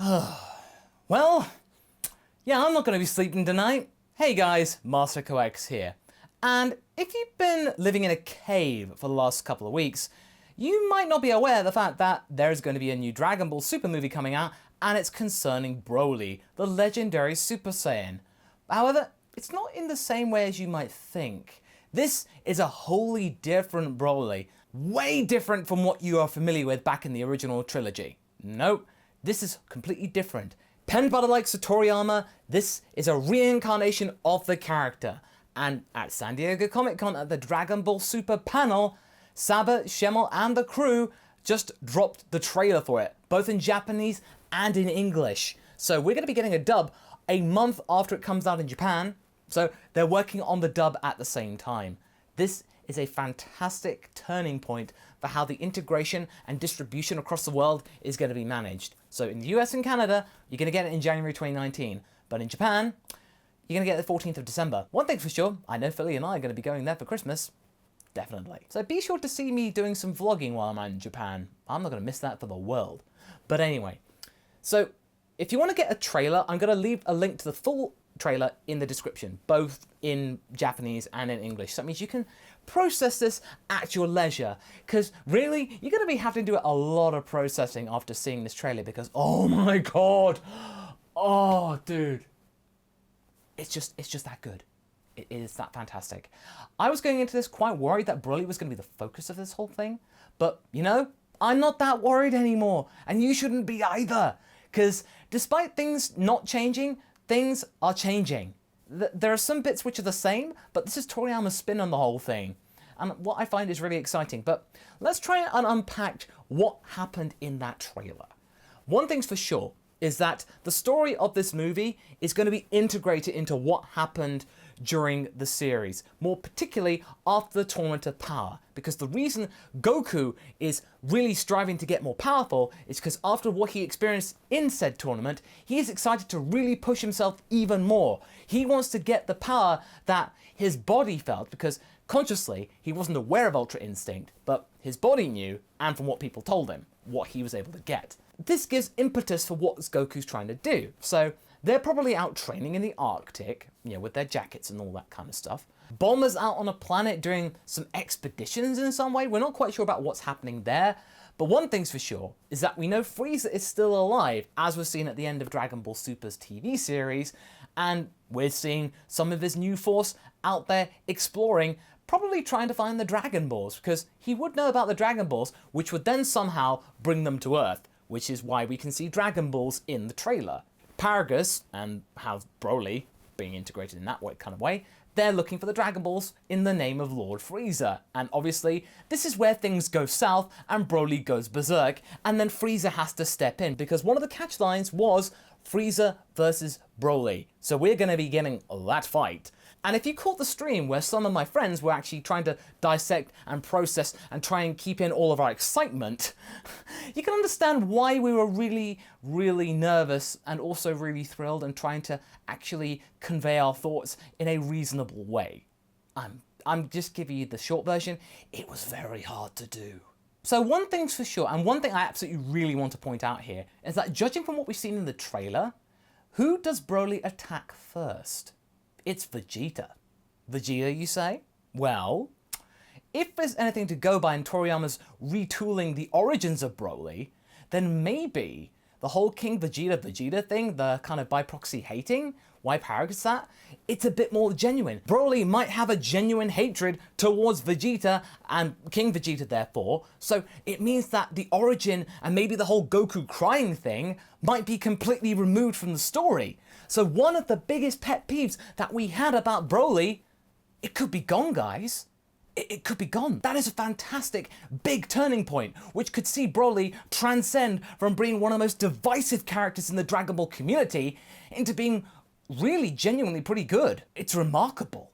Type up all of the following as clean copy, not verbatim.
Well, yeah, I'm not going to be sleeping tonight. Hey guys, MasakoX here. And if you've been living in a cave for the last couple of weeks, you might not be aware of the fact that there's going to be a new Dragon Ball Super movie coming out, and it's concerning BROLY, the legendary Super Saiyan. However, it's not in the same way as you might think. This is a wholly different BROLY, way different from what you are familiar with back in the original trilogy. Nope, this is completely different. Penned by the likes of Toriyama, this is a reincarnation of the character. And at San Diego Comic-Con at the Dragon Ball Super panel, Saba, Schemmel and the crew just dropped the trailer for it, both in Japanese and in English. So we're going to be getting a dub a month after it comes out in Japan. So they're working on the dub at the same time. This is a fantastic turning point for how the integration and distribution across the world is going to be managed. So in the US and Canada, you're going to get it in January 2019. But in Japan, you're going to get it the 14th of December. One thing's for sure, I know Philly and I are going to be going there for Christmas. Definitely. So be sure to see me doing some vlogging while I'm in Japan. I'm not going to miss that for the world. But anyway, so if you want to get a trailer, I'm going to leave a link to the full trailer in the description, both in Japanese and in English. So that means you can process this at your leisure, because really, you're going to be having to do a lot of processing after seeing this trailer, because oh my god, oh dude, it's just that good. It is that fantastic. I was going into this quite worried that BROLY was going to be the focus of this whole thing, but you know, I'm not that worried anymore, and you shouldn't be either, because despite things not changing, things are changing. There are some bits which are the same, but this is Toriyama's spin on the whole thing, and what I find is really exciting. But let's try and unpack what happened in that trailer. One thing's for sure is that the story of this movie is going to be integrated into what happened during the series, more particularly after the Tournament of Power, because the reason Goku is really striving to get more powerful is because after what he experienced in said tournament, he is excited to really push himself even more. He wants to get the power that his body felt, because consciously he wasn't aware of Ultra Instinct, but his body knew, and from what people told him, what he was able to get. This gives impetus for what Goku's trying to do. So they're probably out training in the Arctic, you know, with their jackets and all that kind of stuff. Bulma's out on a planet doing some expeditions in some way. We're not quite sure about what's happening there. But one thing's for sure is that we know Frieza is still alive, as was seen at the end of Dragon Ball Super's TV series. And we're seeing some of his new force out there exploring, probably trying to find the Dragon Balls, because he would know about the Dragon Balls, which would then somehow bring them to Earth, which is why we can see Dragon Balls in the trailer. Paragus, and how BROLY, being integrated in that kind of way, they're looking for the Dragon Balls in the name of Lord Frieza. And obviously, this is where things go south and BROLY goes berserk, and then Frieza has to step in, because one of the catch lines was Frieza versus BROLY. So we're going to be getting that fight. And if you caught the stream where some of my friends were actually trying to dissect and process and try and keep in all of our excitement, you can understand why we were really, really nervous and also really thrilled and trying to actually convey our thoughts in a reasonable way. I'm just giving you the short version. It was very hard to do. So one thing's for sure, and one thing I absolutely really want to point out here, is that judging from what we've seen in the trailer, who does BROLY attack first? It's Vegeta. Vegeta, you say? Well, if there's anything to go by in Toriyama's retooling the origins of BROLY, then maybe the whole King Vegeta thing, the kind of by proxy hating, why Paragus that? It's a bit more genuine. BROLY might have a genuine hatred towards Vegeta and King Vegeta therefore, so it means that the origin and maybe the whole Goku crying thing might be completely removed from the story. So one of the biggest pet peeves that we had about BROLY, it could be gone, guys. It could be gone. That is a fantastic big turning point, which could see BROLY transcend from being one of the most divisive characters in the Dragon Ball community into being really genuinely pretty good. It's remarkable.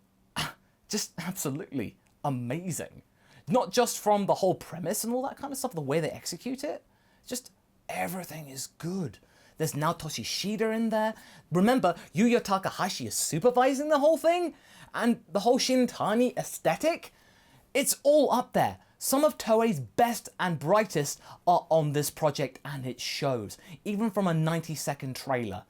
Just absolutely amazing. Not just from the whole premise and all that kind of stuff, the way they execute it, just everything is good. There's now Toshishida in there. Remember, Yuya Takahashi is supervising the whole thing, and the whole Shintani aesthetic, it's all up there. Some of Toei's best and brightest are on this project, and it shows, even from a 90-second trailer.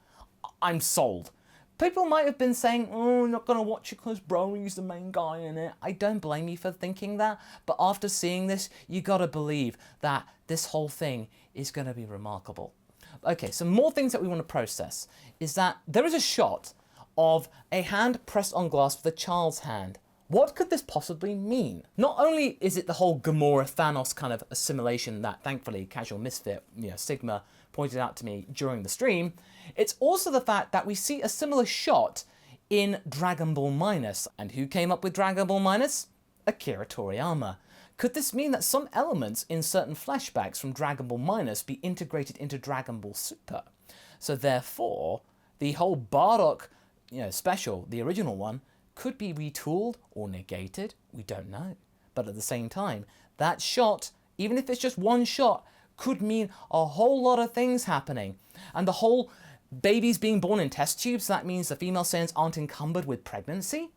I'm sold. People might have been saying, oh, I'm not going to watch it because Broly's the main guy in it. I don't blame you for thinking that, but after seeing this, you gotta believe that this whole thing is going to be remarkable. Okay, some more things that we want to process is that there is a shot of a hand pressed on glass with a child's hand. What could this possibly mean? Not only is it the whole Gamora-Thanos kind of assimilation that thankfully Casual Misfit, Sigma, pointed out to me during the stream, it's also the fact that we see a similar shot in Dragon Ball Minus. And who came up with Dragon Ball Minus? Akira Toriyama. Could this mean that some elements in certain flashbacks from Dragon Ball Minus be integrated into Dragon Ball Super? So therefore, the whole Bardock, special, the original one, could be retooled or negated, we don't know. But at the same time, that shot, even if it's just one shot, could mean a whole lot of things happening. And the whole babies being born in test tubes, that means the female Saiyans aren't encumbered with pregnancy?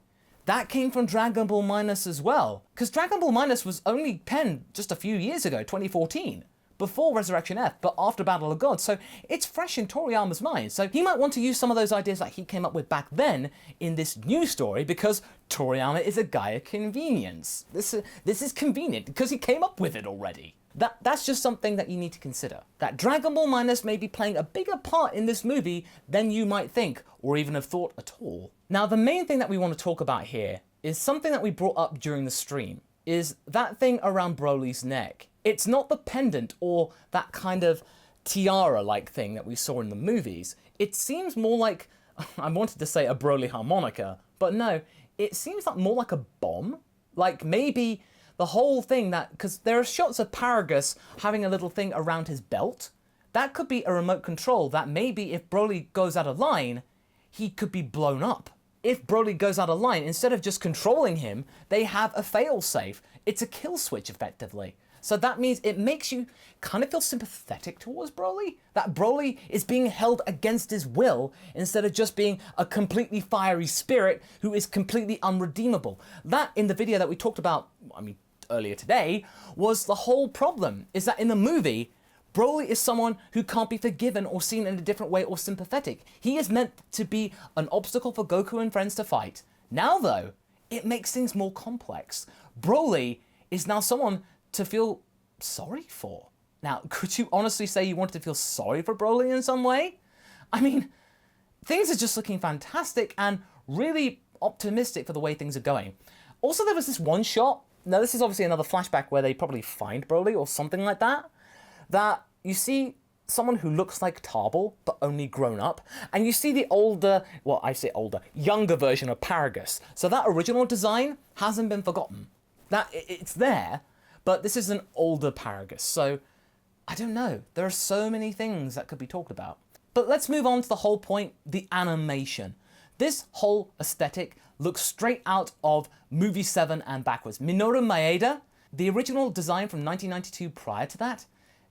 That came from Dragon Ball Minus as well. Because Dragon Ball Minus was only penned just a few years ago, 2014. Before Resurrection F, but after Battle of Gods, so it's fresh in Toriyama's mind. So he might want to use some of those ideas that he came up with back then in this new story, because Toriyama is a guy of convenience. This is convenient because he came up with it already. That's just something that you need to consider. That Dragon Ball Minus may be playing a bigger part in this movie than you might think, or even have thought at all. Now, the main thing that we want to talk about here is something that we brought up during the stream, is that thing around Broly's neck. It's not the pendant or that kind of tiara-like thing that we saw in the movies. It seems more like, I wanted to say a Broly harmonica, but no, it seems like more like a bomb. Like maybe the whole thing because there are shots of Paragus having a little thing around his belt. That could be a remote control that maybe if Broly goes out of line, he could be blown up. If Broly goes out of line, instead of just controlling him, they have a fail-safe. It's a kill switch, effectively. So that means it makes you kind of feel sympathetic towards Broly. That Broly is being held against his will instead of just being a completely fiery spirit who is completely unredeemable. That, in the video that we talked about, earlier today, was the whole problem. Is that in the movie, Broly is someone who can't be forgiven or seen in a different way or sympathetic. He is meant to be an obstacle for Goku and friends to fight. Now though, it makes things more complex. Broly is now someone to feel sorry for. Now, could you honestly say you wanted to feel sorry for Broly in some way? Things are just looking fantastic and really optimistic for the way things are going. Also, there was this one shot, now this is obviously another flashback where they probably find Broly or something like that, that you see someone who looks like Tarbell, but only grown up, and you see the younger version of Paragus. So that original design hasn't been forgotten. It's there, but this is an older Paragus, so I don't know. There are so many things that could be talked about. But let's move on to the whole point, the animation. This whole aesthetic looks straight out of movie 7 and backwards. Minoru Maeda, the original design from 1992 prior to that,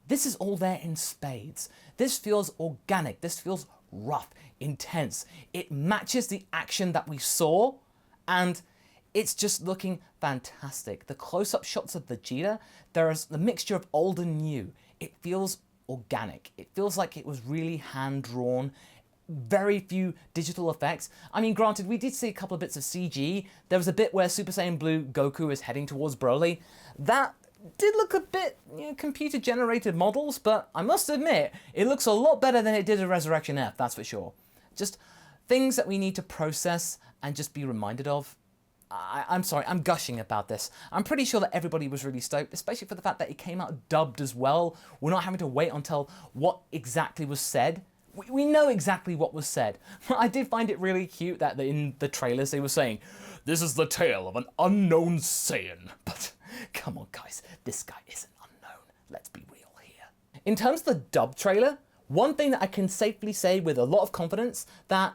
this is all there in spades. This feels organic, this feels rough, intense. It matches the action that we saw, and it's just looking fantastic. The close-up shots of Vegeta, there is the mixture of old and new. It feels organic. It feels like it was really hand-drawn. Very few digital effects. Granted, we did see a couple of bits of CG. There was a bit where Super Saiyan Blue Goku is heading towards Broly. That did look a bit computer-generated models, but I must admit, it looks a lot better than it did in Resurrection F, that's for sure. Just things that we need to process and just be reminded of. I'm sorry, I'm gushing about this. I'm pretty sure that everybody was really stoked, especially for the fact that it came out dubbed as well. We're not having to wait until what exactly was said. We know exactly what was said. I did find it really cute that in the trailers they were saying, "This is the tale of an unknown Saiyan." But come on guys, this guy isn't unknown. Let's be real here. In terms of the dub trailer, one thing that I can safely say with a lot of confidence, that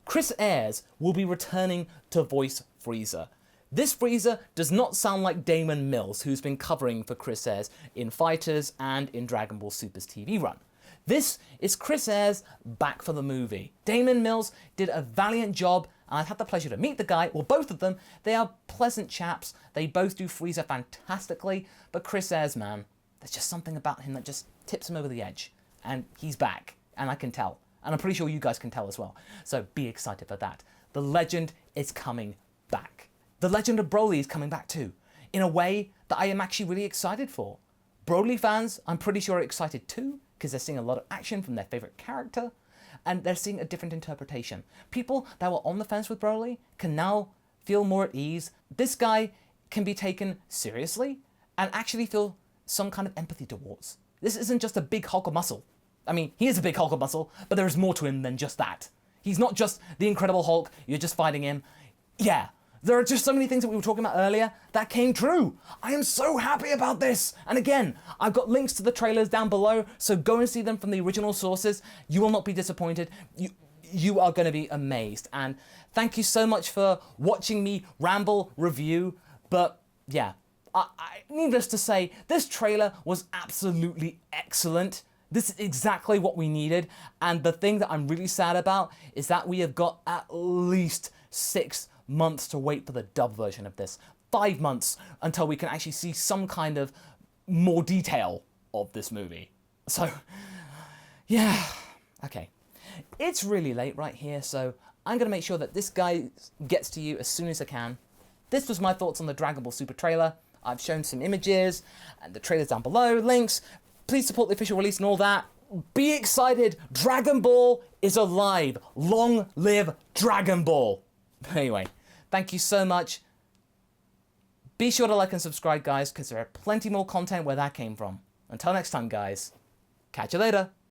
Chris Ayres will be returning to voice Frieza. This Frieza does not sound like Damon Mills, who's been covering for Chris Ayres in Fighters and in Dragon Ball Super's TV run. This is Chris Ayres back for the movie. Damon Mills did a valiant job and I've had the pleasure to meet the guy, well, both of them. They are pleasant chaps. They both do Frieza fantastically, but Chris Ayres, man, there's just something about him that just tips him over the edge. And he's back, and I can tell. And I'm pretty sure you guys can tell as well. So be excited for that. The legend is coming back. The legend of Broly is coming back too, in a way that I am actually really excited for. Broly fans, I'm pretty sure are excited too, because they're seeing a lot of action from their favorite character, and they're seeing a different interpretation. People that were on the fence with Broly can now feel more at ease. This guy can be taken seriously and actually feel some kind of empathy towards. This isn't just a big hulk of muscle. I mean, he is a big hulk of muscle, but there is more to him than just that. He's not just the Incredible Hulk, you're just fighting him. Yeah, there are just so many things that we were talking about earlier that came true. I am so happy about this. And again, I've got links to the trailers down below, so go and see them from the original sources. You will not be disappointed. You are going to be amazed. And thank you so much for watching me ramble, review. But yeah, needless to say, this trailer was absolutely excellent. This is exactly what we needed, and the thing that I'm really sad about is that we have got at least 6 months to wait for the dub version of this. 5 months until we can actually see some kind of more detail of this movie. So, yeah, okay. It's really late right here, so I'm going to make sure that this guy gets to you as soon as I can. This was my thoughts on the Dragon Ball Super trailer. I've shown some images, and the trailer's down below, links. Please support the official release and all that. Be excited. Dragon Ball is alive. Long live Dragon Ball. Anyway, thank you so much. Be sure to like and subscribe, guys, because there are plenty more content where that came from. Until next time, guys. Catch you later.